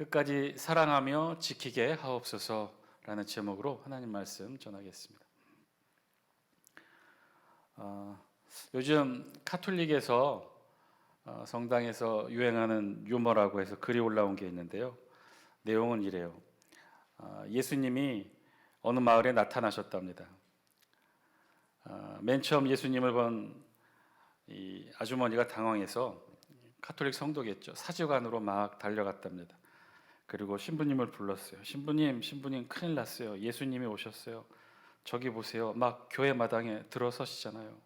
끝까지 사랑하며 지키게 하옵소서라는 제목으로 하나님 말씀 전하겠습니다. 요즘 카톨릭에서 성당에서 유행하는 유머라고 해서 글이 올라온 게 있는데요. 내용은 이래요. 예수님이 어느 마을에 나타나셨답니다. 맨 처음 예수님을 본 이 아주머니가 당황해서, 카톨릭 성도겠죠, 사제관으로 막 달려갔답니다. 그리고 신부님을 불렀어요. 신부님 큰일 났어요. 예수님이 오셨어요. 저기 보세요. 막 교회 마당에 들어서시잖아요.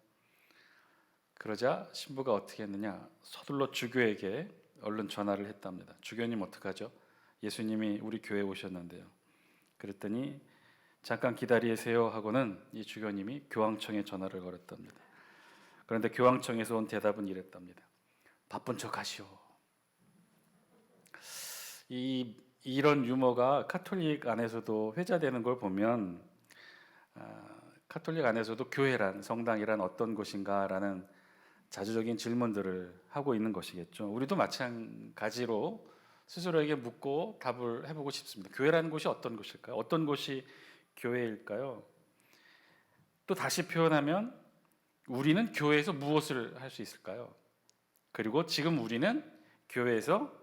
그러자 신부가 어떻게 했느냐, 서둘러 주교에게 얼른 전화를 했답니다. 주교님 어떡하죠? 예수님이 우리 교회에 오셨는데요. 그랬더니 잠깐 기다리세요 하고는 이 주교님이 교황청에 전화를 걸었답니다. 그런데 교황청에서 온 대답은 이랬답니다. 바쁜 척 하시오. 이런 유머가 카톨릭 안에서도 회자되는 걸 보면, 카톨릭 안에서도 교회란, 성당이란 어떤 곳인가라는 자주적인 질문들을 하고 있는 것이겠죠. 우리도 마찬가지로 스스로에게 묻고 답을 해보고 싶습니다. 교회라는 곳이 어떤 곳일까요? 어떤 곳이 교회일까요? 또 다시 표현하면, 우리는 교회에서 무엇을 할 수 있을까요? 그리고 지금 우리는 교회에서,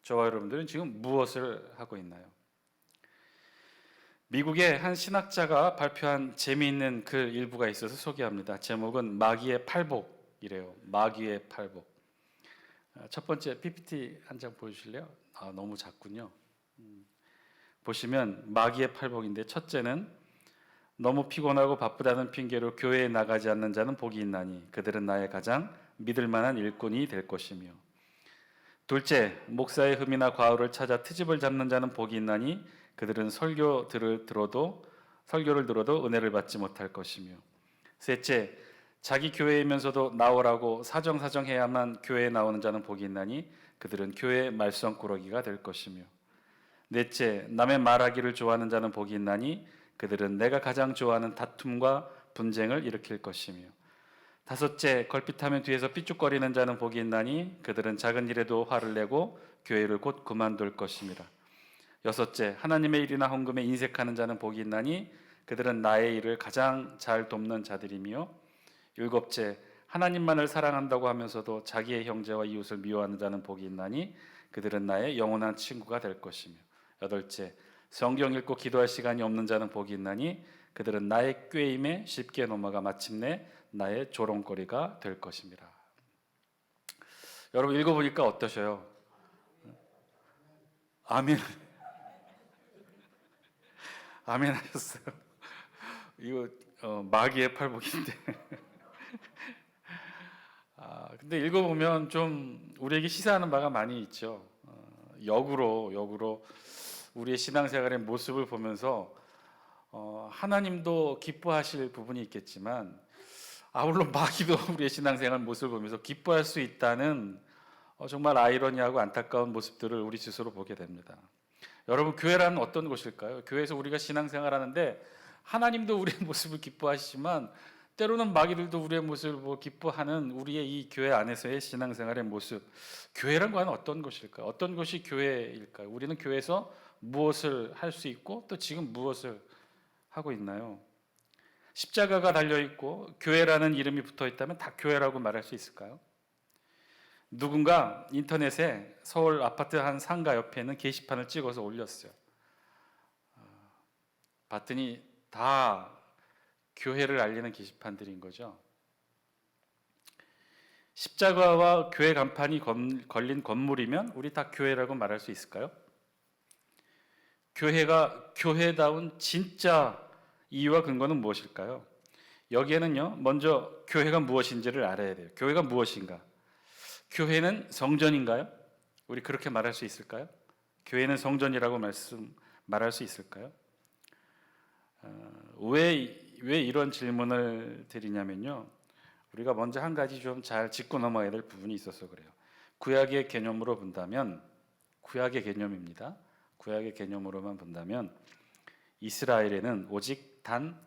저와 여러분들은 지금 무엇을 하고 있나요? 미국의 한 신학자가 발표한 재미있는 글 일부가 있어서 소개합니다. 제목은 마귀의 팔복이래요. 마귀의 팔복. 첫 번째 PPT 한 장 보여주실래요? 너무 작군요. 보시면 마귀의 팔복인데, 첫째는 너무 피곤하고 바쁘다는 핑계로 교회에 나가지 않는 자는 복이 있나니 그들은 나의 가장 믿을 만한 일꾼이 될 것이며, 둘째, 목사의 흠이나 과오를 찾아 트집을 잡는 자는 복이 있나니 그들은 설교를 들어도 은혜를 받지 못할 것이며, 셋째, 자기 교회이면서도 나오라고 사정사정해야만 교회에 나오는 자는 복이 있나니 그들은 교회의 말썽꾸러기가 될 것이며, 넷째, 남의 말하기를 좋아하는 자는 복이 있나니 그들은 내가 가장 좋아하는 다툼과 분쟁을 일으킬 것이며, 다섯째, 걸핏하면 뒤에서 삐죽거리는 자는 복이 있나니 그들은 작은 일에도 화를 내고 교회를 곧 그만둘 것입니다. 여섯째, 하나님의 일이나 헌금에 인색하는 자는 복이 있나니 그들은 나의 일을 가장 잘 돕는 자들이며, 일곱째, 하나님만을 사랑한다고 하면서도 자기의 형제와 이웃을 미워하는 자는 복이 있나니 그들은 나의 영원한 친구가 될 것이며, 여덟째, 성경 읽고 기도할 시간이 없는 자는 복이 있나니 그들은 나의 꾀임에 쉽게 넘어가 마침내 나의 조롱거리가 될 것입니다. 여러분 읽어보니까 어떠셔요? 아멘. 아멘 하셨어요. 이거 마귀의 팔복인데. 근데 읽어보면 좀 우리에게 시사하는 바가 많이 있죠. 역으로 우리의 신앙생활의 모습을 보면서 하나님도 기뻐하실 부분이 있겠지만, 물론 마귀도 우리의 신앙생활 모습을 보면서 기뻐할 수 있다는 정말 아이러니하고 안타까운 모습들을 우리 스스로 보게 됩니다. 여러분, 교회라는 어떤 곳일까요? 교회에서 우리가 신앙생활하는데 하나님도 우리의 모습을 기뻐하시지만 때로는 마귀들도 우리의 모습을 보고 기뻐하는 우리의 이 교회 안에서의 신앙생활의 모습, 교회란 과연 어떤 곳일까요? 어떤 곳이 교회일까요? 우리는 교회에서 무엇을 할 수 있고 또 지금 무엇을 하고 있나요? 십자가가 달려있고 교회라는 이름이 붙어있다면 다 교회라고 말할 수 있을까요? 누군가 인터넷에 서울 아파트 한 상가 옆에 있는 게시판을 찍어서 올렸어요. 봤더니 다 교회를 알리는 게시판들인 거죠. 십자가와 교회 간판이 걸린 건물이면 우리 다 교회라고 말할 수 있을까요? 교회가 교회다운 진짜 이유와 근거는 무엇일까요? 여기에는요, 먼저 교회가 무엇인지를 알아야 돼요. 교회가 무엇인가? 교회는 성전인가요? 우리 그렇게 말할 수 있을까요? 교회는 성전이라고 말할 수 있을까요? 왜 이런 질문을 드리냐면요, 우리가 먼저 한 가지 좀 잘 짚고 넘어가야 될 부분이 있어서 그래요. 구약의 개념으로 본다면, 구약의 개념입니다. 구약의 개념으로만 본다면 이스라엘에는 오직 단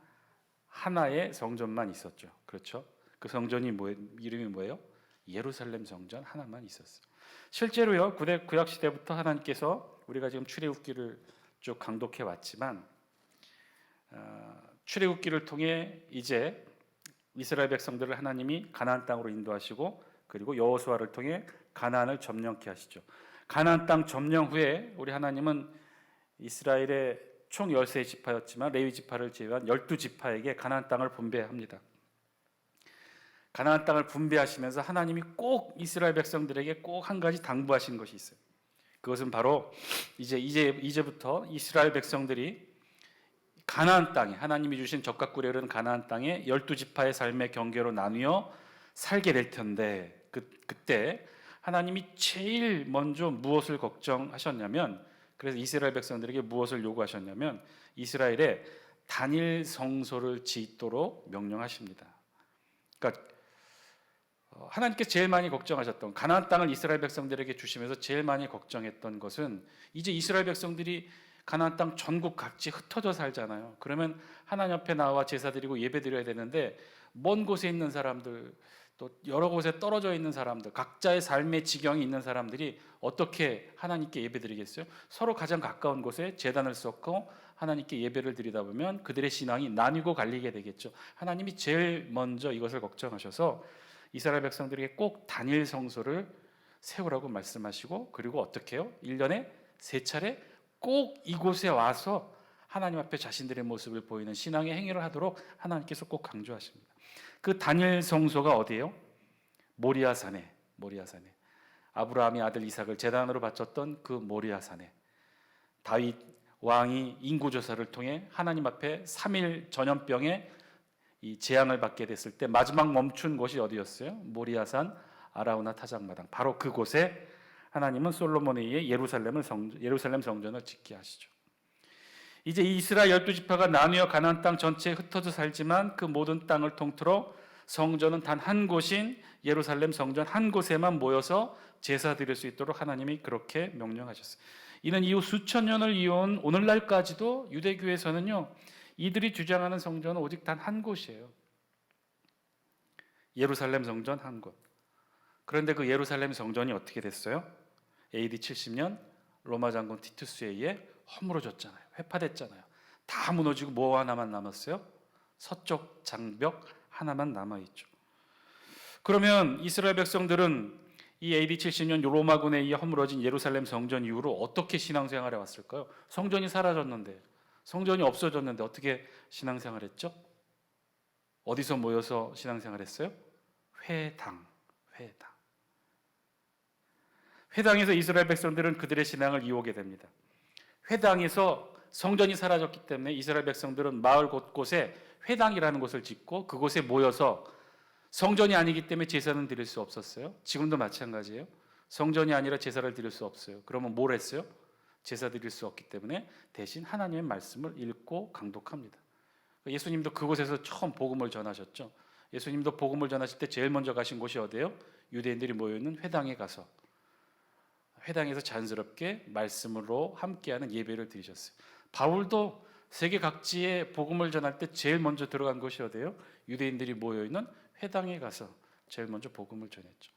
하나의 성전만 있었죠. 그렇죠? 그 성전이 이름이 뭐예요? 예루살렘 성전 하나만 있었어요. 실제로요, 구약 시대부터 하나님께서 우리가 지금 출애굽기를 쭉 강독해 왔지만 출애굽기를 통해 이제 이스라엘 백성들을 하나님이 가나안 땅으로 인도하시고 그리고 여호수아를 통해 가나안을 점령케 하시죠. 가나안 땅 점령 후에 우리 하나님은 이스라엘의 총 13지파였지만 레위 지파를 제외한 12지파에게 가나안 땅을 분배합니다. 가나안 땅을 분배하시면서 하나님이 꼭 이스라엘 백성들에게 꼭 한 가지 당부하신 것이 있어요. 그것은 바로 이제부터 이스라엘 백성들이 가나안 땅에 하나님이 주신 적과 꿀에 흐르는 가나안 땅에 12지파의 삶의 경계로 나누어 살게 될 텐데 그때 하나님이 제일 먼저 무엇을 걱정하셨냐면, 그래서 이스라엘 백성들에게 무엇을 요구하셨냐면 이스라엘에 단일 성소를 짓도록 명령하십니다. 그러니까 하나님께서 제일 많이 걱정하셨던, 가나안 땅을 이스라엘 백성들에게 주시면서 제일 많이 걱정했던 것은, 이제 이스라엘 백성들이 가나안 땅 전국 각지 흩어져 살잖아요. 그러면 하나님 앞에 나와 제사 드리고 예배 드려야 되는데 먼 곳에 있는 사람들, 또 여러 곳에 떨어져 있는 사람들, 각자의 삶의 지경이 있는 사람들이 어떻게 하나님께 예배 드리겠어요? 서로 가장 가까운 곳에 제단을 쌓고 하나님께 예배를 드리다 보면 그들의 신앙이 나뉘고 갈리게 되겠죠. 하나님이 제일 먼저 이것을 걱정하셔서 이스라엘 백성들에게 꼭 단일 성소를 세우라고 말씀하시고, 그리고 어떻게 해요? 1년에 3차례 꼭 이곳에 와서 하나님 앞에 자신들의 모습을 보이는 신앙의 행위를 하도록 하나님께서 꼭 강조하십니다. 그 단일 성소가 어디예요? 모리아산에, 아브라함이 아들 이삭을 제단으로 바쳤던 그 모리아산에 다윗 왕이 인구조사를 통해 하나님 앞에 3일 전염병에 이 재앙을 받게 됐을 때 마지막 멈춘 곳이 어디였어요? 모리아산 아라우나 타작마당. 바로 그곳에 하나님은 솔로몬에 의해 예루살렘 성전을 짓게 하시죠. 이제 이스라엘 12지파가 나누어 가나안 땅 전체에 흩어져 살지만 그 모든 땅을 통틀어 성전은 단 한 곳인 예루살렘 성전 한 곳에만 모여서 제사 드릴 수 있도록 하나님이 그렇게 명령하셨어요. 이는 이후 수천 년을 이어온 오늘날까지도 유대교에서는요, 이들이 주장하는 성전은 오직 단 한 곳이에요. 예루살렘 성전 한 곳. 그런데 그 예루살렘 성전이 어떻게 됐어요? AD 70년 로마 장군 티투스에 의해 허물어졌잖아요. 회파됐잖아요. 다 무너지고 뭐 하나만 남았어요? 서쪽 장벽 하나만 남아있죠. 그러면 이스라엘 백성들은 이 AD 70년 로마군에 의해 허물어진 예루살렘 성전 이후로 어떻게 신앙생활해 왔을까요? 성전이 사라졌는데, 성전이 없어졌는데 어떻게 신앙생활했죠? 어디서 모여서 신앙생활했어요? 회당에서 이스라엘 백성들은 그들의 신앙을 이어오게 됩니다. 회당에서 성전이 사라졌기 때문에 이스라엘 백성들은 마을 곳곳에 회당이라는 곳을 짓고 그곳에 모여서, 성전이 아니기 때문에 제사는 드릴 수 없었어요. 지금도 마찬가지예요. 성전이 아니라 제사를 드릴 수 없어요. 그러면 뭘 했어요? 제사 드릴 수 없기 때문에 대신 하나님의 말씀을 읽고 강독합니다. 예수님도 그곳에서 처음 복음을 전하셨죠. 예수님도 복음을 전하실 때 제일 먼저 가신 곳이 어디예요? 유대인들이 모여있는 회당에 가서 회당에서 자연스럽게 말씀으로 함께하는 예배를 드리셨어요. 바울도 세계 각지에 복음을 전할 때 제일 먼저 들어간 곳이 어디예요? 유대인들이 모여있는 회당에 가서 제일 먼저 복음을 전했죠.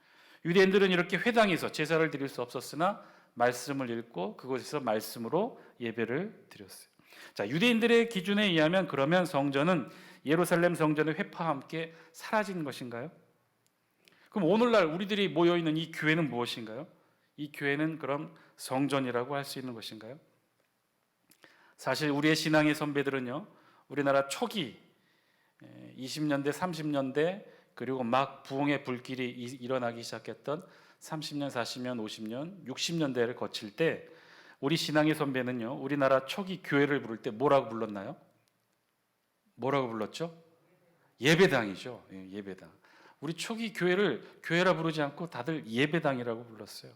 유대인들은 이렇게 회당에서 제사를 드릴 수 없었으나 말씀을 읽고 그곳에서 말씀으로 예배를 드렸어요. 자, 유대인들의 기준에 의하면 그러면 성전은 예루살렘 성전의 회파와 함께 사라진 것인가요? 그럼 오늘날 우리들이 모여있는 이 교회는 무엇인가요? 이 교회는 그럼 성전이라고 할 수 있는 것인가요? 사실 우리의 신앙의 선배들은요, 우리나라 초기 20년대, 30년대 그리고 막 부흥의 불길이 일어나기 시작했던 30년, 40년, 50년, 60년대를 거칠 때 우리 신앙의 선배는요, 우리나라 초기 교회를 부를 때 뭐라고 불렀나요? 뭐라고 불렀죠? 예배당이죠. 예배당. 우리 초기 교회를 교회라 부르지 않고 다들 예배당이라고 불렀어요.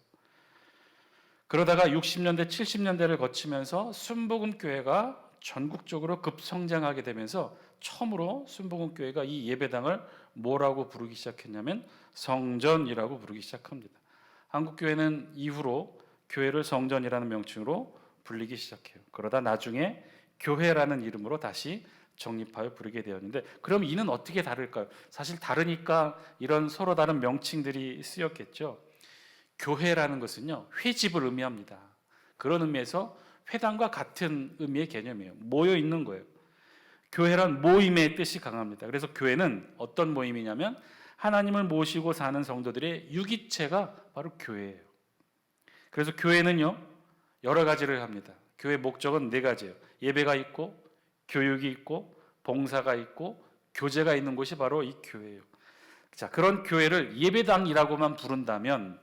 그러다가 60년대, 70년대를 거치면서 순복음교회가 전국적으로 급성장하게 되면서 처음으로 순복음교회가 이 예배당을 뭐라고 부르기 시작했냐면 성전이라고 부르기 시작합니다. 한국교회는 이후로 교회를 성전이라는 명칭으로 불리기 시작해요. 그러다 나중에 교회라는 이름으로 다시 정립하여 부르게 되었는데, 그럼 이는 어떻게 다를까요? 사실 다르니까 이런 서로 다른 명칭들이 쓰였겠죠. 교회라는 것은요, 회집을 의미합니다. 그런 의미에서 회당과 같은 의미의 개념이에요. 모여 있는 거예요. 교회란 모임의 뜻이 강합니다. 그래서 교회는 어떤 모임이냐면 하나님을 모시고 사는 성도들의 유기체가 바로 교회예요. 그래서 교회는요, 여러 가지를 합니다. 교회 목적은 네 가지예요. 예배가 있고, 교육이 있고, 봉사가 있고, 교제가 있는 곳이 바로 이 교회예요. 자, 그런 교회를 예배당이라고만 부른다면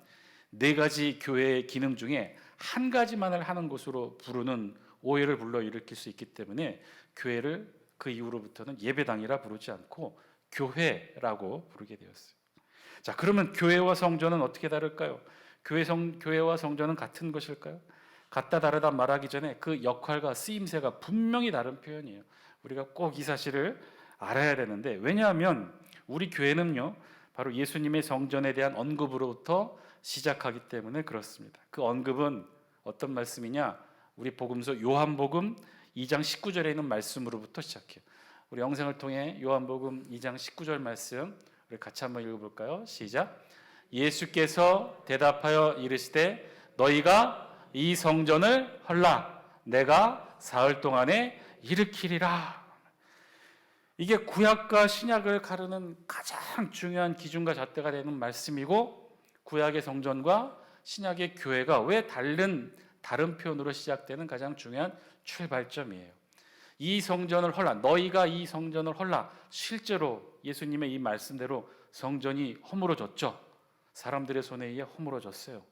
네 가지 교회의 기능 중에 한 가지만을 하는 곳으로 부르는 오해를 불러일으킬 수 있기 때문에 교회를 그 이후로부터는 예배당이라 부르지 않고 교회라고 부르게 되었어요. 자, 그러면 교회와 성전은 어떻게 다를까요? 교회와 성전은 같은 것일까요? 같다 다르다 말하기 전에 그 역할과 쓰임새가 분명히 다른 표현이에요. 우리가 꼭 이 사실을 알아야 되는데, 왜냐하면 우리 교회는요, 바로 예수님의 성전에 대한 언급으로부터 시작하기 때문에 그렇습니다. 그 언급은 어떤 말씀이냐? 우리 복음서 요한복음 2장 19절에 있는 말씀으로부터 시작해요. 우리 영상을 통해 요한복음 2장 19절 말씀 우리 같이 한번 읽어볼까요? 시작. 예수께서 대답하여 이르시되 너희가 이 성전을 헐라 내가 사흘 동안에 일으키리라. 이게 구약과 신약을 가르는 가장 중요한 기준과 잣대가 되는 말씀이고, 구약의 성전과 신약의 교회가 왜 다른 표현으로 시작되는 가장 중요한 출발점이에요. 이 성전을 헐라, 너희가 이 성전을 헐라. 실제로 예수님의 이 말씀대로 성전이 허물어졌죠. 사람들의 손에 의해 허물어졌어요.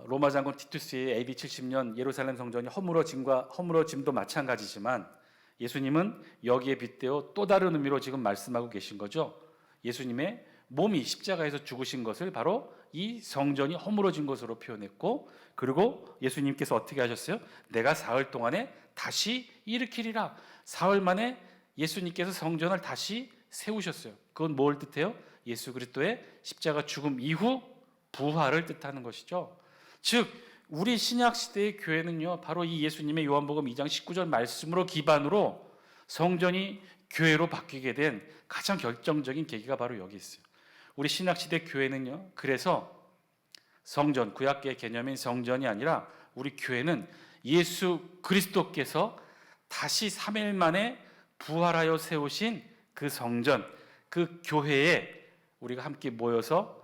로마 장군 티투스의 AD 70년 예루살렘 성전이 허물어짐도 마찬가지지만 예수님은 여기에 빗대어 또 다른 의미로 지금 말씀하고 계신 거죠. 예수님의 몸이 십자가에서 죽으신 것을 바로 이 성전이 허물어진 것으로 표현했고, 그리고 예수님께서 어떻게 하셨어요? 내가 사흘 동안에 다시 일으키리라. 사흘 만에 예수님께서 성전을 다시 세우셨어요. 그건 뭘 뜻해요? 예수 그리스도의 십자가 죽음 이후 부활을 뜻하는 것이죠. 즉 우리 신약 시대의 교회는요, 바로 이 예수님의 요한복음 2장 19절 말씀으로 기반으로 성전이 교회로 바뀌게 된 가장 결정적인 계기가 바로 여기 있어요. 우리 신약 시대 교회는요, 그래서 성전, 구약계의 개념인 성전이 아니라 우리 교회는 예수 그리스도께서 다시 3일 만에 부활하여 세우신 그 성전, 그 교회에 우리가 함께 모여서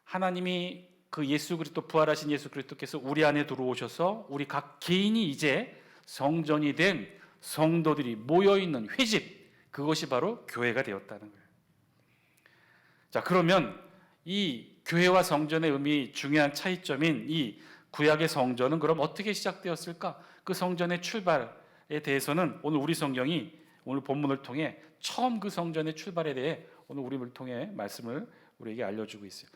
하나님이 그 예수 그리스도, 부활하신 예수 그리스도께서 우리 안에 들어오셔서 우리 각 개인이 이제 성전이 된 성도들이 모여있는 회집, 그것이 바로 교회가 되었다는 거예요. 자, 그러면 이 교회와 성전의 의미 중요한 차이점인 이 구약의 성전은 그럼 어떻게 시작되었을까? 그 성전의 출발에 대해서는 오늘 우리 성경이 오늘 본문을 통해 처음 그 성전의 출발에 대해 오늘 우리를 통해 말씀을 우리에게 알려주고 있어요.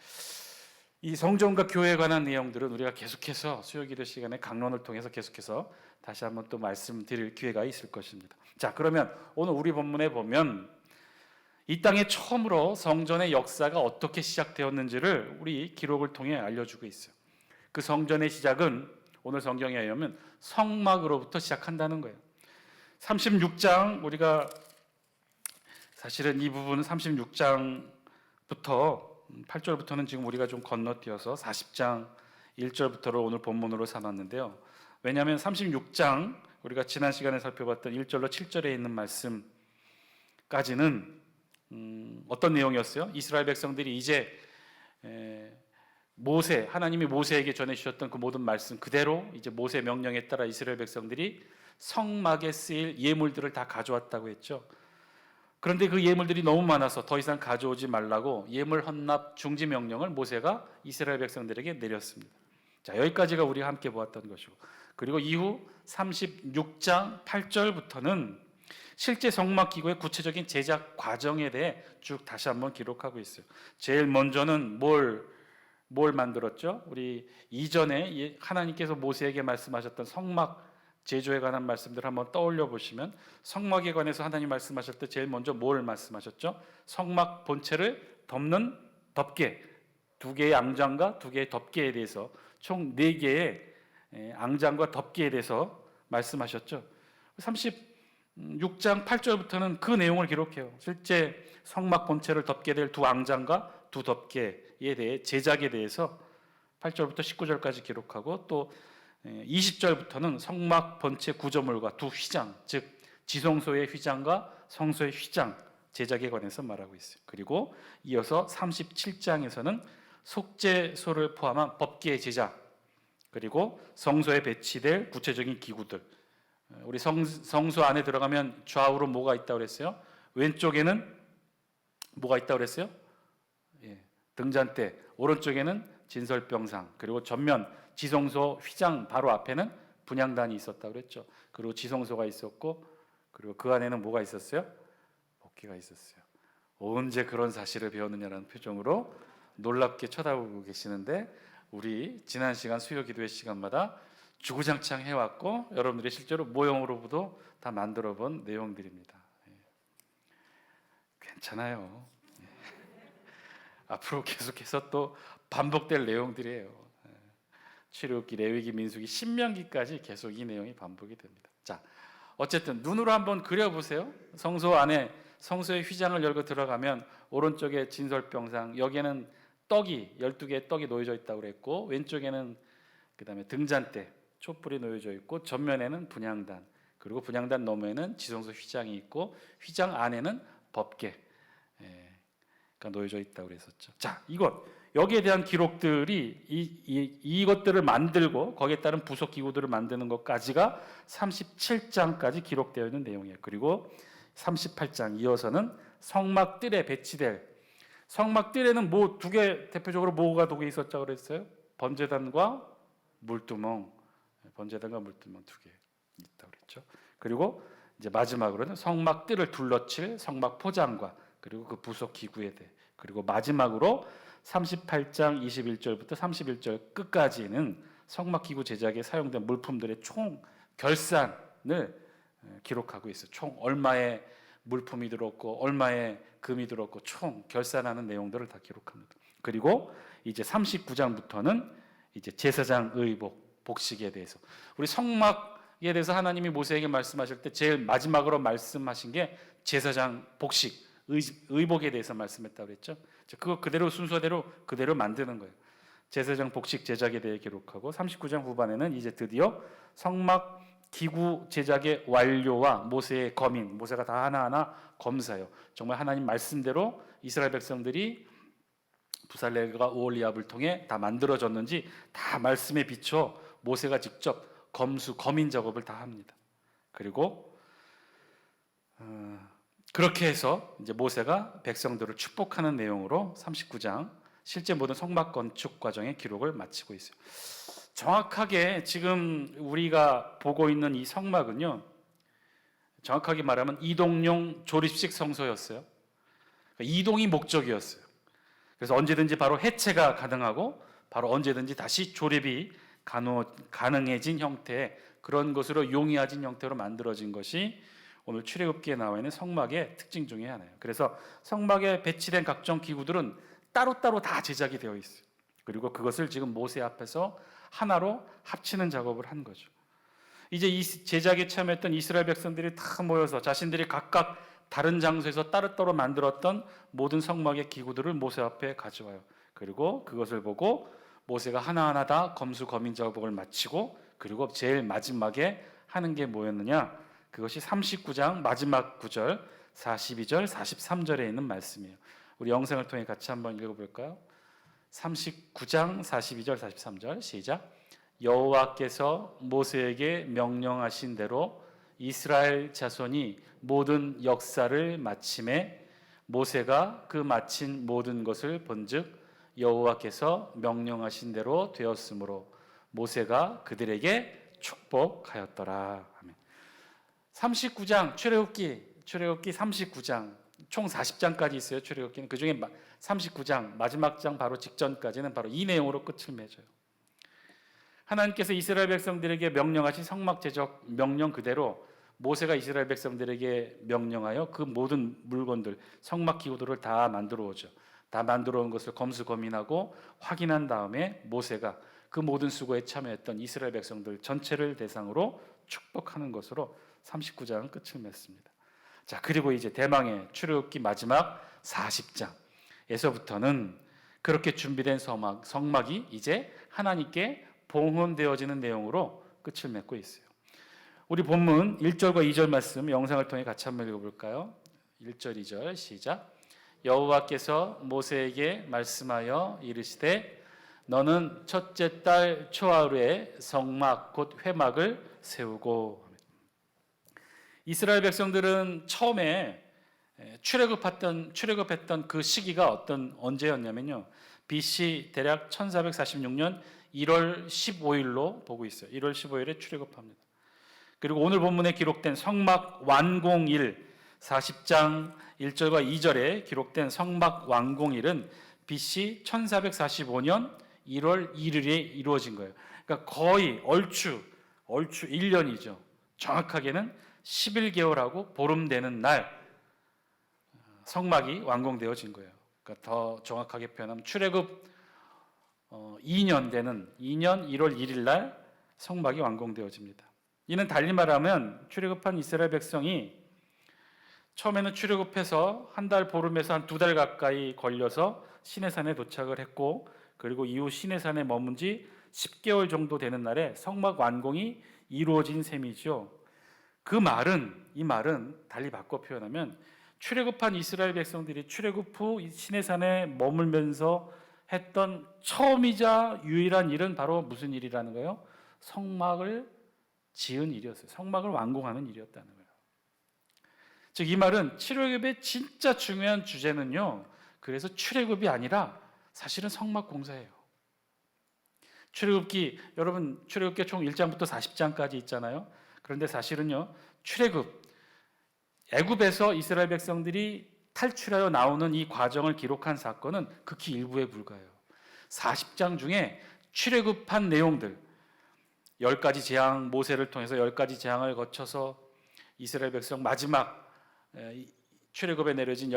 이 성전과 교회에 관한 내용들은 우리가 계속해서 수요기도 시간에 강론을 통해서 계속해서 다시 한번 또 말씀드릴 기회가 있을 것입니다. 자, 그러면 오늘 우리 본문에 보면 이 땅에 처음으로 성전의 역사가 어떻게 시작되었는지를 우리 기록을 통해 알려주고 있어요. 그 성전의 시작은 오늘 성경에 의하면 성막으로부터 시작한다는 거예요. 36장, 우리가 사실은 이 부분은 36장부터 8절부터는 지금 우리가 좀 건너뛰어서 40장 1절부터를 오늘 본문으로 삼았는데요. 왜냐하면 36장 우리가 지난 시간에 살펴봤던 1절로 7절에 있는 말씀까지는 어떤 내용이었어요? 이스라엘 백성들이 이제 하나님이 모세에게 전해주셨던 그 모든 말씀 그대로 이제 모세 명령에 따라 이스라엘 백성들이 성막에 쓰일 예물들을 다 가져왔다고 했죠. 그런데 그 예물들이 너무 많아서 더 이상 가져오지 말라고 예물 헌납 중지 명령을 모세가 이스라엘 백성들에게 내렸습니다. 자, 여기까지가 우리가 함께 보았던 것이고, 그리고 이후 36장 8절부터는 실제 성막 기구의 구체적인 제작 과정에 대해 쭉 다시 한번 기록하고 있어요. 제일 먼저는 뭘 만들었죠? 우리 이전에 하나님께서 모세에게 말씀하셨던 성막 제조에 관한 말씀들 한번 떠올려 보시면 성막에 관해서 하나님 말씀하실 때 제일 먼저 뭘 말씀하셨죠? 성막 본체를 덮는 덮개, 2개의 앙장과 2개의 덮개에 대해서 총 4개의 앙장과 덮개에 대해서 말씀하셨죠. 36장 8절부터는 그 내용을 기록해요. 실제 성막 본체를 덮게 될 2 앙장과 2 덮개에 대해 제작에 대해서 8절부터 19절까지 기록하고 또 20절부터는 성막 번체 구조물과 두 휘장, 즉 지성소의 휘장과 성소의 휘장 제작에 관해서 말하고 있어요. 그리고 이어서 37장에서는 속죄소를 포함한 법궤의 제작, 그리고 성소에 배치될 구체적인 기구들. 우리 성소 안에 들어가면 좌우로 뭐가 있다고 그랬어요? 왼쪽에는 뭐가 있다고 그랬어요? 등잔대. 오른쪽에는 진설병상. 그리고 전면 지성소 휘장 바로 앞에는 분향단이 있었다고 그랬죠. 그리고 지성소가 있었고, 그리고 그 안에는 뭐가 있었어요? 법궤가 있었어요. 언제 그런 사실을 배웠느냐라는 표정으로 놀랍게 쳐다보고 계시는데, 우리 지난 시간 수요 기도회 시간마다 주구장창 해왔고 여러분들이 실제로 모형으로도 다 만들어 본 내용들입니다. 괜찮아요. 앞으로 계속해서 또 반복될 내용들이에요. 출애굽기, 레위기, 민수기, 신명기까지 계속 이 내용이 반복이 됩니다. 자, 어쨌든 눈으로 한번 그려보세요. 성소 안에 성소의 휘장을 열고 들어가면 오른쪽에 진설병상, 여기에는 떡이 12개의 떡이 놓여져 있다고 그랬고, 왼쪽에는 그다음에 등잔대, 촛불이 놓여져 있고, 전면에는 분향단, 그리고 분향단 너머에는 지성소 휘장이 있고, 휘장 안에는 법궤가 놓여져 있다고 그랬었죠. 자, 여기에 대한 기록들이 이것들을 만들고 거기에 따른 부속 기구들을 만드는 것까지가 37장까지 기록되어 있는 내용이에요. 그리고 38장 이어서는 성막 뜰에 배치될, 성막 뜰에는 뭐 두 개, 대표적으로 뭐가 두 개 있었다고 그랬어요? 번제단과 물두멍. 번제단과 물두멍 두 개 있다고 그랬죠. 그리고 이제 마지막으로는 성막 뜰을 둘러칠 성막 포장과 그리고 그 부속 기구에 대해, 그리고 마지막으로 38장 21절부터 31절 끝까지는 성막 기구 제작에 사용된 물품들의 총 결산을 기록하고 있어요. 총 얼마의 물품이 들었고 얼마의 금이 들었고 총 결산하는 내용들을 다 기록합니다. 그리고 이제 39장부터는 이제 제사장 의복, 복식에 대해서, 우리 성막에 대해서 하나님이 모세에게 말씀하실 때 제일 마지막으로 말씀하신 게 제사장 복식, 의복에 대해서 말씀했다고 그랬죠. 그거 그대로 순서대로 그대로 만드는 거예요. 제사장 복식 제작에 대해 기록하고, 39장 후반에는 이제 드디어 성막 기구 제작의 완료와 모세의 검인, 모세가 다 하나하나 검사해요. 정말 하나님 말씀대로 이스라엘 백성들이 부살레가 오홀리압을 통해 다 만들어졌는지 다 말씀에 비춰 모세가 직접 검인 작업을 다 합니다. 그리고 그렇게 해서 이제 모세가 백성들을 축복하는 내용으로 39장 실제 모든 성막 건축 과정의 기록을 마치고 있어요. 정확하게 지금 우리가 보고 있는 이 성막은요, 정확하게 말하면 이동용 조립식 성소였어요. 이동이 목적이었어요. 그래서 언제든지 바로 해체가 가능하고 바로 언제든지 다시 조립이 가능해진 형태의 그런 것으로 용이해진 형태로 만들어진 것이 오늘 출애굽기에 나와 있는 성막의 특징 중에 하나예요. 그래서 성막에 배치된 각종 기구들은 따로따로 다 제작이 되어 있어요. 그리고 그것을 지금 모세 앞에서 하나로 합치는 작업을 한 거죠. 이제 이 제작에 참여했던 이스라엘 백성들이 다 모여서 자신들이 각각 다른 장소에서 따로따로 만들었던 모든 성막의 기구들을 모세 앞에 가져와요. 그리고 그것을 보고 모세가 하나하나 다 검인 작업을 마치고, 그리고 제일 마지막에 하는 게 뭐였느냐? 그것이 39장 마지막 9절, 42절, 43절에 있는 말씀이에요. 우리 영상을 통해 같이 한번 읽어볼까요? 39장 42절 43절 시작. 여호와께서 모세에게 명령하신 대로 이스라엘 자손이 모든 역사를 마침에 모세가 그 마친 모든 것을 본즉 여호와께서 명령하신 대로 되었으므로 모세가 그들에게 축복하였더라. 아멘. 39장 출애굽기 39장 총 40장까지 있어요. 출애굽기는 그중에 39장 마지막 장 바로 직전까지는 바로 이 내용으로 끝을 맺어요. 하나님께서 이스라엘 백성들에게 명령하신 성막 제작 명령 그대로 모세가 이스라엘 백성들에게 명령하여 그 모든 물건들, 성막 기구들을 다 만들어 오죠. 다 만들어 온 것을 검수검인하고 확인한 다음에 모세가 그 모든 수고에 참여했던 이스라엘 백성들 전체를 대상으로 축복하는 것으로 39장은 끝을 맺습니다. 자, 그리고 이제 대망의 출애굽기 마지막 40장에서부터는 그렇게 준비된 성막이 이제 하나님께 봉헌되어지는 내용으로 끝을 맺고 있어요. 우리 본문 1절과 2절 말씀 영상을 통해 같이 한번 읽어볼까요? 1절 2절 시작. 여호와께서 모세에게 말씀하여 이르시되 너는 첫째 달 초하루에 성막 곧 회막을 세우고. 이스라엘 백성들은 처음에 출애굽했던 그 시기가 언제였냐면요, BC 대략 1446년 1월 15일로 보고 있어요. 1월 15일에 출애굽합니다. 그리고 오늘 본문에 기록된 성막 완공일 40장 1절과 2절에 기록된 성막 완공일은 BC 1445년 1월 1일에 이루어진 거예요. 그러니까 거의 얼추 1년이죠. 정확하게는 11개월하고 보름 되는 날 성막이 완공되어진 거예요. 그러니까 더 정확하게 표현하면 출애굽 2년 되는 2년 1월 1일 날 성막이 완공되어집니다. 이는 달리 말하면 출애굽한 이스라엘 백성이 처음에는 출애굽해서 한 달 보름에서 한 2달 가까이 걸려서 시내산에 도착을 했고, 그리고 이후 시내산에 머문 지 10개월 정도 되는 날에 성막 완공이 이루어진 셈이죠. 이 말은 달리 바꿔 표현하면 출애굽한 이스라엘 백성들이 출애굽 후 시내산에 머물면서 했던 처음이자 유일한 일은 바로 무슨 일이라는 거예요? 성막을 지은 일이었어요. 성막을 완공하는 일이었다는 거예요. 즉 이 말은 출애굽의 진짜 중요한 주제는요, 그래서 출애굽이 아니라 사실은 성막 공사예요. 여러분 출애굽기 총 1장부터 40장까지 있잖아요. 그런데 사실은요, 애굽에서 이스라엘 백성들이 탈출하여 나오는 이 과정을 기록한 사건은 극히 일부에 불과해요. 40장 중에 출애굽한 내용들, 10가지 재앙, 모세를 통해서 10가지 재앙을 거쳐서 이스라엘 백성 마지막 출애굽에 내려진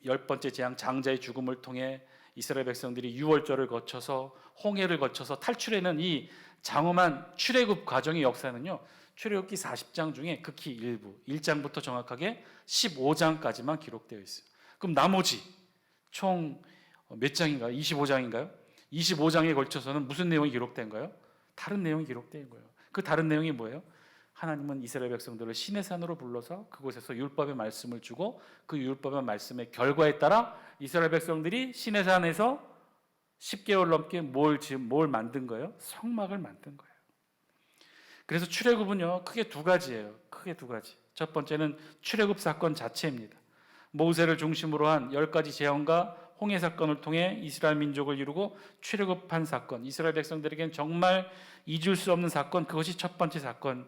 10번째 재앙, 장자의 죽음을 통해 이스라엘 백성들이 유월절을 거쳐서 홍해를 거쳐서 탈출해낸 이 장엄한 출애굽 과정의 역사는요, 출애굽기 40장 중에 극히 일부, 1장부터 정확하게 15장까지만 기록되어 있어요. 그럼 나머지 총 몇 장인가요? 25장인가요? 25장에 걸쳐서는 무슨 내용이 기록된가요? 다른 내용이 기록된 거예요. 그 다른 내용이 뭐예요? 하나님은 이스라엘 백성들을 시내산으로 불러서 그곳에서 율법의 말씀을 주고, 그 율법의 말씀의 결과에 따라 이스라엘 백성들이 시내산에서 10개월 넘게 뭘 만든 거예요? 성막을 만든 거예요. 그래서 출애굽은요, 크게 두 가지예요. 첫 번째는 출애굽 사건 자체입니다. 모세를 중심으로 한 10가지 재앙과 홍해 사건을 통해 이스라엘 민족을 이루고 출애굽한 사건, 이스라엘 백성들에겐 정말 잊을 수 없는 사건, 그것이 첫 번째 사건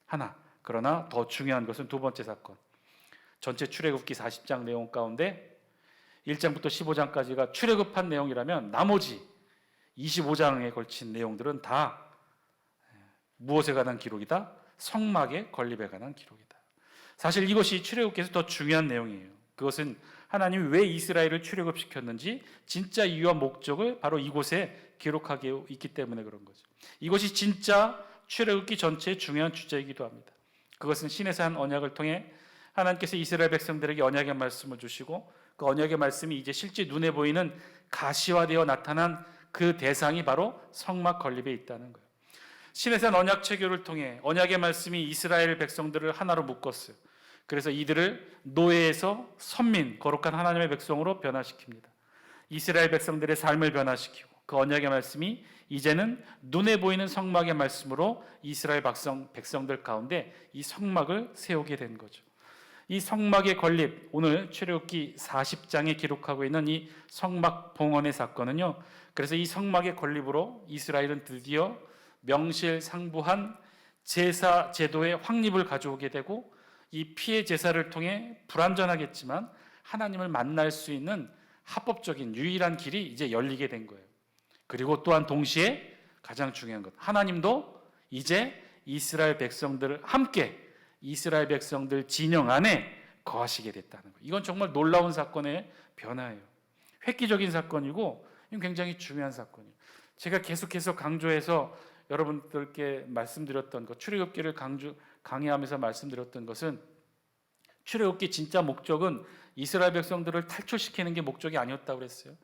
하나. 그러나 더 중요한 것은 두 번째 사건. 전체 출애굽기 40장 내용 가운데 1장부터 15장까지가 출애굽한 내용이라면 나머지 25장에 걸친 내용들은 다 무엇에 관한 기록이다? 성막의 건립에 관한 기록이다. 사실 이것이 출애굽기에서 더 중요한 내용이에요. 그것은 하나님이 왜 이스라엘을 출애굽시켰는지 진짜 이유와 목적을 바로 이곳에 기록하고 있기 때문에 그런 거죠. 이것이 진짜 출애굽기 전체의 중요한 주제이기도 합니다. 그것은 시내산 언약을 통해 하나님께서 이스라엘 백성들에게 언약의 말씀을 주시고, 그 언약의 말씀이 이제 실제 눈에 보이는 가시화되어 나타난 그 대상이 바로 성막 건립에 있다는 거예요. 시내산 언약 체결을 통해 언약의 말씀이 이스라엘 백성들을 하나로 묶었어요. 그래서 이들을 노예에서 선민, 거룩한 하나님의 백성으로 변화시킵니다. 이스라엘 백성들의 삶을 변화시키고, 그 언약의 말씀이 이제는 눈에 보이는 성막의 말씀으로 이스라엘 백성들 가운데 이 성막을 세우게 된 거죠. 이 성막의 건립, 오늘 출애굽기 40장에 기록하고 있는 이 성막 봉헌의 사건은요, 그래서 이 성막의 건립으로 이스라엘은 드디어 명실상부한 제사 제도의 확립을 가져오게 되고, 이 피의 제사를 통해 불완전하겠지만 하나님을 만날 수 있는 합법적인 유일한 길이 이제 열리게 된 거예요. 그리고 또한 동시에 가장 중요한 것, 하나님도 이제 이스라엘 백성들을 함께 이스라엘 백성들 진영 안에 거하시게 됐다는 거예요. 이건 정말 놀라운 사건의 변화예요. 획기적인 사건이고 이건 굉장히 중요한 사건이에요. 제가 계속해서 강조해서 여러분들께 말씀드렸던 것, 출애굽기를 강의하면서 말씀드렸던 것은, 출애굽기 진짜 목적은 이스라엘 백성들을 탈출시키는 게 목적이 아니었다고 그랬어요.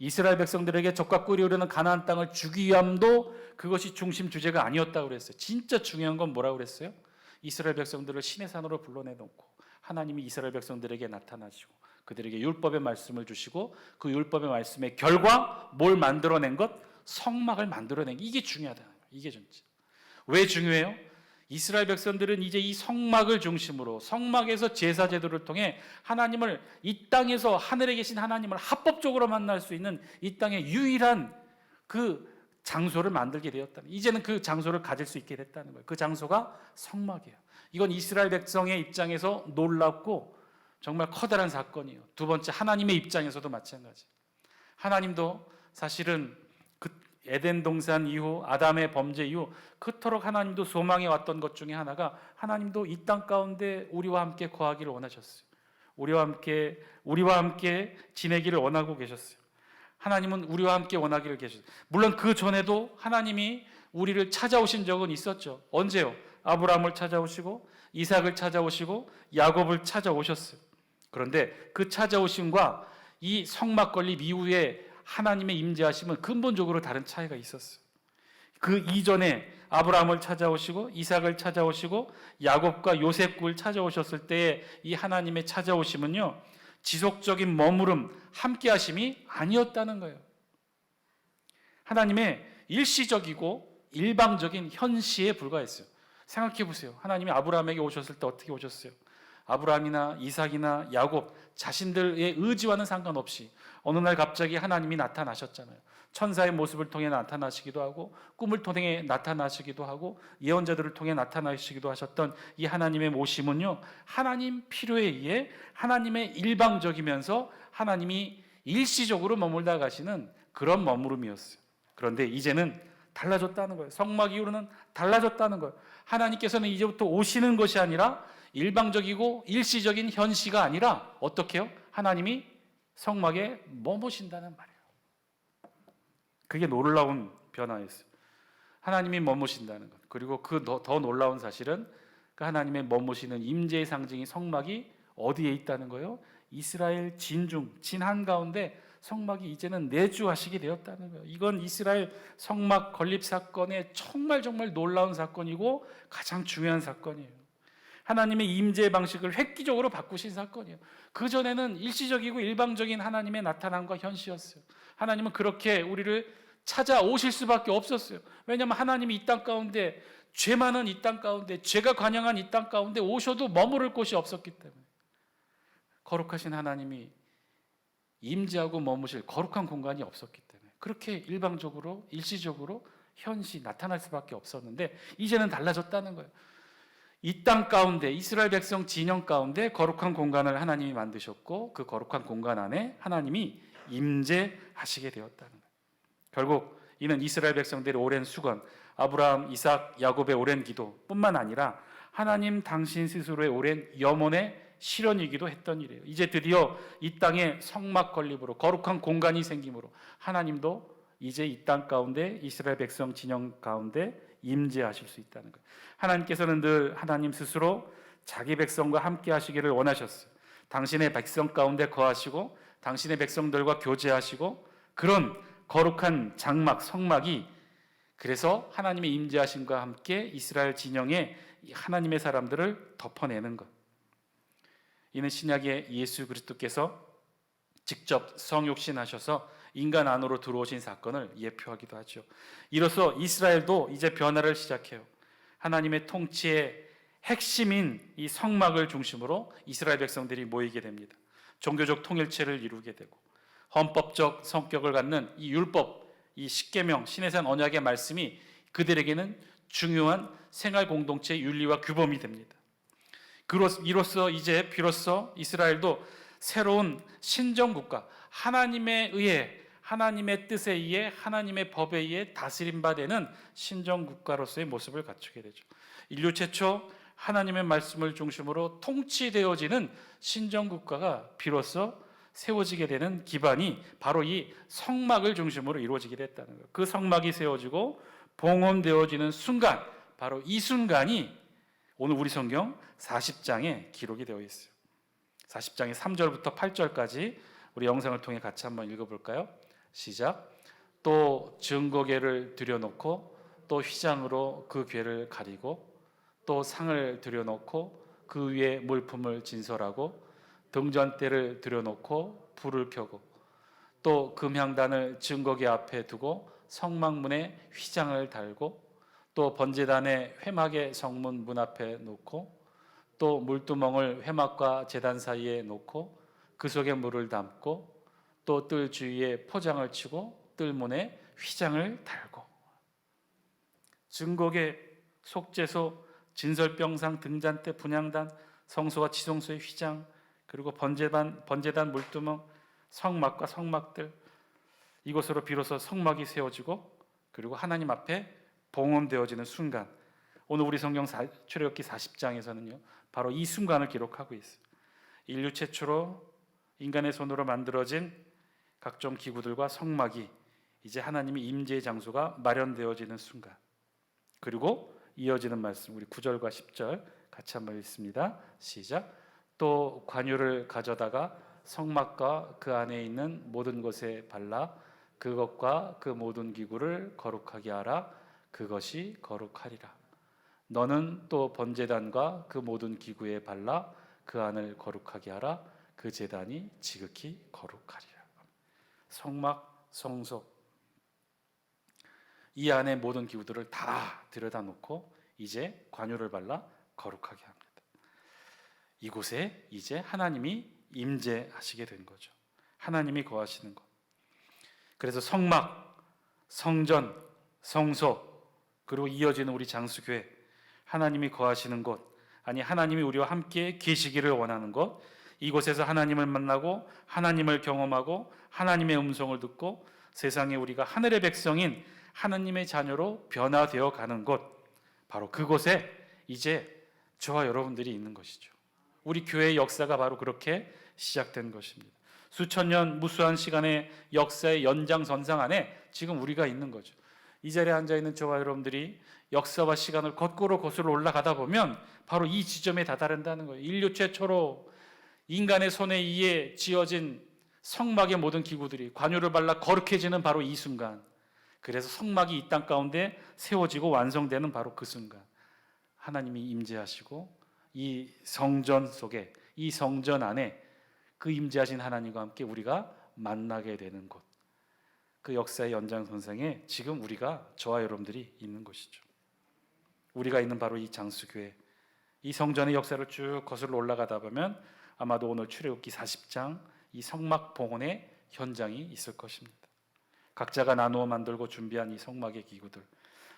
이스라엘 백성들에게 적과 꿀이 흐르는 가나안 땅을 주기 위함도 그것이 중심 주제가 아니었다고 그랬어요. 진짜 중요한 건 뭐라고 그랬어요? 이스라엘 백성들을 신의 산으로 불러내놓고 하나님이 이스라엘 백성들에게 나타나시고 그들에게 율법의 말씀을 주시고 그 율법의 말씀의 결과 뭘 만들어낸 것? 성막을 만들어낸 게 이게 중요하다는 거예요. 이게 전체. 왜 중요해요? 이스라엘 백성들은 이제 이 성막을 중심으로 성막에서 제사 제도를 통해 하나님을 이 땅에서 하늘에 계신 하나님을 합법적으로 만날 수 있는 이 땅의 유일한 그 장소를 만들게 되었다는 거예요. 이제는 그 장소를 가질 수 있게 됐다는 거예요. 그 장소가 성막이에요. 이건 이스라엘 백성의 입장에서 놀랍고 정말 커다란 사건이에요. 두 번째, 하나님의 입장에서도 마찬가지. 하나님도 사실은 그 에덴 동산 이후 아담의 범죄 이후 그토록 하나님도 소망해 왔던 것 중에 하나가 하나님도 이 땅 가운데 우리와 함께 거하기를 원하셨어요. 우리와 함께 지내기를 원하고 계셨어요. 하나님은 우리와 함께 원하기를 계셨어요. 물론 그 전에도 하나님이 우리를 찾아오신 적은 있었죠. 언제요? 아브라함을 찾아오시고 이삭을 찾아오시고 야곱을 찾아오셨어요. 그런데 그 찾아오심과 이 성막 건립 이후에 하나님의 임재하심은 근본적으로 다른 차이가 있었어요. 그 이전에 아브라함을 찾아오시고 이삭을 찾아오시고 야곱과 요셉을 찾아오셨을 때의 이 하나님의 찾아오심은요, 지속적인 머무름, 함께하심이 아니었다는 거예요. 하나님의 일시적이고 일방적인 현시에 불과했어요. 생각해 보세요. 하나님이 아브라함에게 오셨을 때 어떻게 오셨어요? 아브라함이나 이삭이나 야곱 자신들의 의지와는 상관없이 어느 날 갑자기 하나님이 나타나셨잖아요. 천사의 모습을 통해 나타나시기도 하고 꿈을 통해 나타나시기도 하고 예언자들을 통해 나타나시기도 하셨던 이 하나님의 모심은요, 하나님 필요에 의해 하나님의 일방적이면서 하나님이 일시적으로 머물다 가시는 그런 머무름이었어요. 그런데 이제는 달라졌다는 거예요. 성막 이후로는 달라졌다는 거예요. 하나님께서는 이제부터 오시는 것이 아니라 일방적이고 일시적인 현시가 아니라 어떻게 해요? 하나님이 성막에 머무신다는 말이에요. 그게 놀라운 변화였어요. 하나님이 머무신다는 것. 그리고 그 더 놀라운 사실은 그 하나님의 머무시는 임재의 상징이 성막이 어디에 있다는 거예요? 이스라엘 진중, 진한 가운데 성막이 이제는 내주하시게 되었다는 거예요. 이건 이스라엘 성막 건립 사건의 정말 놀라운 사건이고 가장 중요한 사건이에요. 하나님의 임재 방식을 획기적으로 바꾸신 사건이에요. 그전에는 일시적이고 일방적인 하나님의 나타남과 현시였어요. 하나님은 그렇게 우리를 찾아오실 수밖에 없었어요. 왜냐하면 하나님이 이 땅 가운데, 죄 많은 이 땅 가운데, 죄가 관영한 이 땅 가운데 오셔도 머무를 곳이 없었기 때문에 거룩하신 하나님이 임재하고 머무실 거룩한 공간이 없었기 때문에 그렇게 일방적으로 일시적으로 현시 나타날 수밖에 없었는데 이제는 달라졌다는 거예요. 이 땅 가운데 이스라엘 백성 진영 가운데 거룩한 공간을 하나님이 만드셨고 그 거룩한 공간 안에 하나님이 임재하시게 되었다는 거예요. 결국 이는 이스라엘 백성들의 오랜 수건, 아브라함, 이삭, 야곱의 오랜 기도뿐만 아니라 하나님 당신 스스로의 오랜 염원의 실현이기도 했던 일이에요. 이제 드디어 이 땅에 성막 건립으로 거룩한 공간이 생김으로 하나님도 이제 이 땅 가운데 이스라엘 백성 진영 가운데 임재하실 수 있다는 거예요. 하나님께서는 늘 하나님 스스로 자기 백성과 함께 하시기를 원하셨어요. 당신의 백성 가운데 거하시고 당신의 백성들과 교제하시고 그런 거룩한 장막, 성막이 그래서 하나님의 임재하심과 함께 이스라엘 진영에 하나님의 사람들을 덮어내는 것. 이는 신약의 예수 그리스도께서 직접 성육신하셔서 인간 안으로 들어오신 사건을 예표하기도 하죠. 이로써 이스라엘도 이제 변화를 시작해요. 하나님의 통치의 핵심인 이 성막을 중심으로 이스라엘 백성들이 모이게 됩니다. 종교적 통일체를 이루게 되고 헌법적 성격을 갖는 이 율법, 이 십계명, 신해산 언약의 말씀이 그들에게는 중요한 생활 공동체의 윤리와 규범이 됩니다. 이로써 이제 비로소 이스라엘도 새로운 신정국가, 하나님에 의해, 하나님의 뜻에 의해, 하나님의 법에 의해 다스림 바되는 신정국가로서의 모습을 갖추게 되죠. 인류 최초 하나님의 말씀을 중심으로 통치되어지는 신정국가가 비로소 세워지게 되는 기반이 바로 이 성막을 중심으로 이루어지게 됐다는 거예요. 그 성막이 세워지고 봉헌되어지는 순간, 바로 이 순간이 오늘 우리 성경 40장에 기록이 되어 있어요. 40장의 3절부터 8절까지 우리 영상을 통해 같이 한번 읽어볼까요? 시작. 또 증거궤를 들여놓고 또 휘장으로 그 궤를 가리고 또 상을 들여놓고 그 위에 물품을 진설하고 등잔대를 들여놓고 불을 켜고 또 금향단을 증거궤 앞에 두고 성막문에 휘장을 달고 또 번제단의 회막의 성문 문 앞에 놓고 또 물두멍을 회막과 제단 사이에 놓고 그 속에 물을 담고 또 뜰 주위에 포장을 치고 뜰문에 휘장을 달고 증거궤, 속죄소, 진설병상, 등잔대, 분향단, 성소와 지성소의 휘장, 그리고 번제단 물두멍, 성막과 성막들, 이곳으로 비로소 성막이 세워지고 그리고 하나님 앞에 봉헌되어지는 순간, 오늘 우리 성경 출애굽기 40장에서는요 바로 이 순간을 기록하고 있어요. 인류 최초로 인간의 손으로 만들어진 각종 기구들과 성막이 이제 하나님의 임재의 장소가 마련되어지는 순간, 그리고 이어지는 말씀, 우리 9절과 10절 같이 한번 읽습니다. 시작. 또 관유를 가져다가 성막과 그 안에 있는 모든 것에 발라 그것과 그 모든 기구를 거룩하게 하라. 그것이 거룩하리라. 너는 또 번제단과 그 모든 기구에 발라 그 안을 거룩하게 하라. 그 제단이 지극히 거룩하리라. 성막, 성소, 이 안에 모든 기구들을 다 들여다놓고 이제 관유를 발라 거룩하게 합니다. 이곳에 이제 하나님이 임재하시게 된 거죠. 하나님이 거하시는 것. 그래서 성막, 성전, 성소, 그리고 이어지는 우리 장수교회, 하나님이 거하시는 곳, 아니 하나님이 우리와 함께 계시기를 원하는 곳, 이곳에서 하나님을 만나고 하나님을 경험하고 하나님의 음성을 듣고 세상에 우리가 하늘의 백성인 하나님의 자녀로 변화되어 가는 곳, 바로 그곳에 이제 저와 여러분들이 있는 것이죠. 우리 교회의 역사가 바로 그렇게 시작된 것입니다. 수천 년 무수한 시간의 역사의 연장선상 안에 지금 우리가 있는 거죠. 이 자리에 앉아있는 저와 여러분들이 역사와 시간을 거꾸로 거슬러 올라가다 보면 바로 이 지점에 다다른다는 거예요. 인류 최초로 인간의 손에 의해 지어진 성막의 모든 기구들이 관유를 발라 거룩해지는 바로 이 순간, 그래서 성막이 이 땅 가운데 세워지고 완성되는 바로 그 순간, 하나님이 임재하시고 이 성전 속에, 이 성전 안에 그 임재하신 하나님과 함께 우리가 만나게 되는 곳, 그 역사의 연장선상에 지금 우리가, 저와 여러분들이 있는 것이죠. 우리가 있는 바로 이 장수교회, 이 성전의 역사를 쭉 거슬러 올라가다 보면 아마도 오늘 출애굽기 40장 이 성막 봉헌의 현장이 있을 것입니다. 각자가 나누어 만들고 준비한 이 성막의 기구들,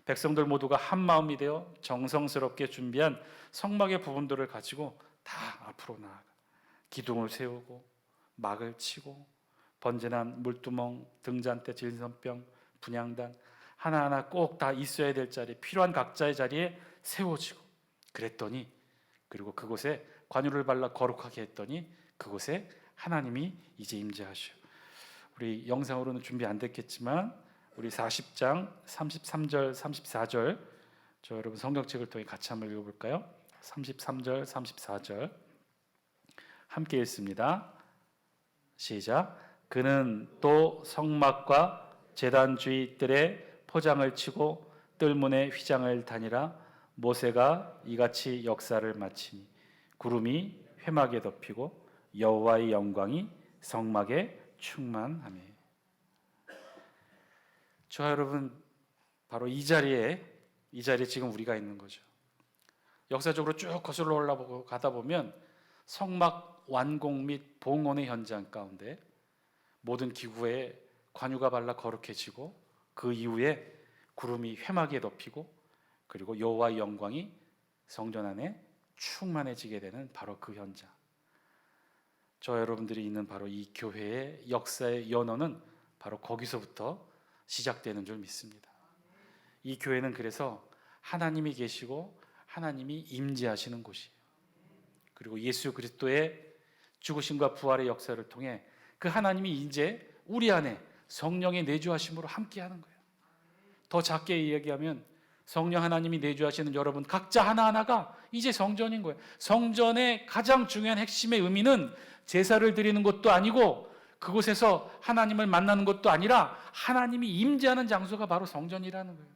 백성들 모두가 한 마음이 되어 정성스럽게 준비한 성막의 부분들을 가지고 다 앞으로 나아가 기둥을 세우고 막을 치고 번제단, 물두멍, 등잔대, 진선병, 분향단 하나하나 꼭 다 있어야 될 자리에, 필요한 각자의 자리에 세워지고 그랬더니, 그리고 그곳에 관유를 발라 거룩하게 했더니 그곳에 하나님이 이제 임재하시오. 우리 영상으로는 준비 안 됐겠지만 우리 40장 33절 34절 저 여러분 성경책을 통해 같이 한번 읽어볼까요? 33절 34절 함께 읽습니다. 시작. 그는 또 성막과 제단 주위 뜰에 포장을 치고 뜰문에 휘장을 다니라. 모세가 이같이 역사를 마치니 구름이 회막에 덮이고 여호와의 영광이 성막에 충만하며. 저와 여러분, 바로 이 자리에 지금 우리가 있는 거죠. 역사적으로 쭉 거슬러 올라가고 가다 보면 성막 완공 및 봉헌의 현장 가운데 모든 기구에 관유가 발라 거룩해지고 그 이후에 구름이 회막에 덮이고 그리고 여호와의 영광이 성전 안에 충만해지게 되는 바로 그 현장, 저 여러분들이 있는 바로 이 교회의 역사의 연원은 바로 거기서부터 시작되는 줄 믿습니다. 이 교회는 그래서 하나님이 계시고 하나님이 임재하시는 곳이에요. 그리고 예수 그리스도의 죽으심과 부활의 역사를 통해 그 하나님이 이제 우리 안에 성령의 내주하심으로 함께하는 거예요. 더 작게 이야기하면 성령 하나님이 내주하시는 여러분 각자 하나하나가 이제 성전인 거예요. 성전의 가장 중요한 핵심의 의미는 제사를 드리는 것도 아니고 그곳에서 하나님을 만나는 것도 아니라 하나님이 임재하는 장소가 바로 성전이라는 거예요.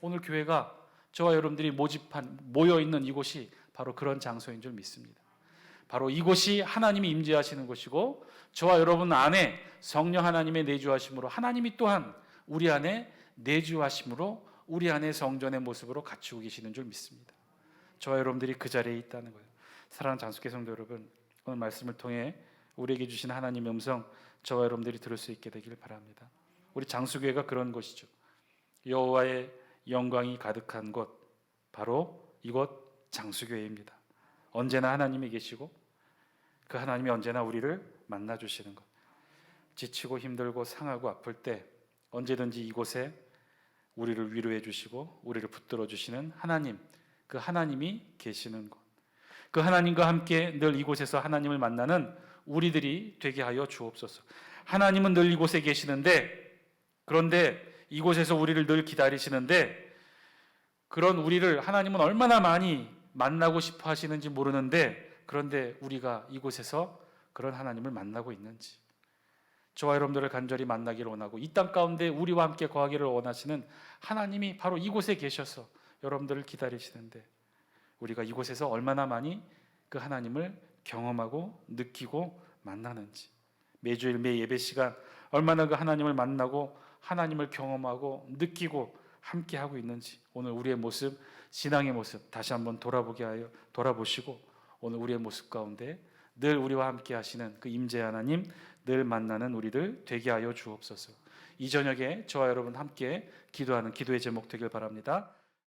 오늘 교회가 저와 여러분들이 모여 있는 이곳이 바로 그런 장소인 줄 믿습니다. 바로 이곳이 하나님이 임재하시는 곳이고 저와 여러분 안에 성령 하나님의 내주하심으로 하나님이 또한 우리 안에 내주하심으로 우리 안에 성전의 모습으로 갖추고 계시는 줄 믿습니다. 저와 여러분들이 그 자리에 있다는 거예요. 사랑하는 장수교 성도 여러분, 오늘 말씀을 통해 우리에게 주신 하나님의 음성 저와 여러분들이 들을 수 있게 되길 바랍니다. 우리 장수교회가 그런 곳이죠. 여호와의 영광이 가득한 곳, 바로 이곳 장수교회입니다. 언제나 하나님이 계시고 그 하나님이 언제나 우리를 만나주시는 것. 지치고 힘들고 상하고 아플 때 언제든지 이곳에 우리를 위로해 주시고 우리를 붙들어 주시는 하나님, 그 하나님이 계시는 곳. 그 하나님과 함께 늘 이곳에서 하나님을 만나는 우리들이 되게 하여 주옵소서. 하나님은 늘 이곳에 계시는데, 그런데 이곳에서 우리를 늘 기다리시는데, 그런 우리를 하나님은 얼마나 많이 만나고 싶어 하시는지 모르는데, 그런데 우리가 이곳에서 그런 하나님을 만나고 있는지, 저와 여러분들을 간절히 만나기를 원하고 이 땅 가운데 우리와 함께 거하기를 원하시는 하나님이 바로 이곳에 계셔서 여러분들을 기다리시는데, 우리가 이곳에서 얼마나 많이 그 하나님을 경험하고 느끼고 만나는지, 매주일 매 예배 시간 얼마나 그 하나님을 만나고 하나님을 경험하고 느끼고 함께 하고 있는지, 오늘 우리의 모습, 신앙의 모습 다시 한번 돌아보시고 오늘 우리의 모습 가운데 늘 우리와 함께 하시는 그 임재 하나님, 늘 만나는 우리들 되게 하여 주옵소서. 이 저녁에 저와 여러분 함께 기도하는 기도의 제목 되길 바랍니다.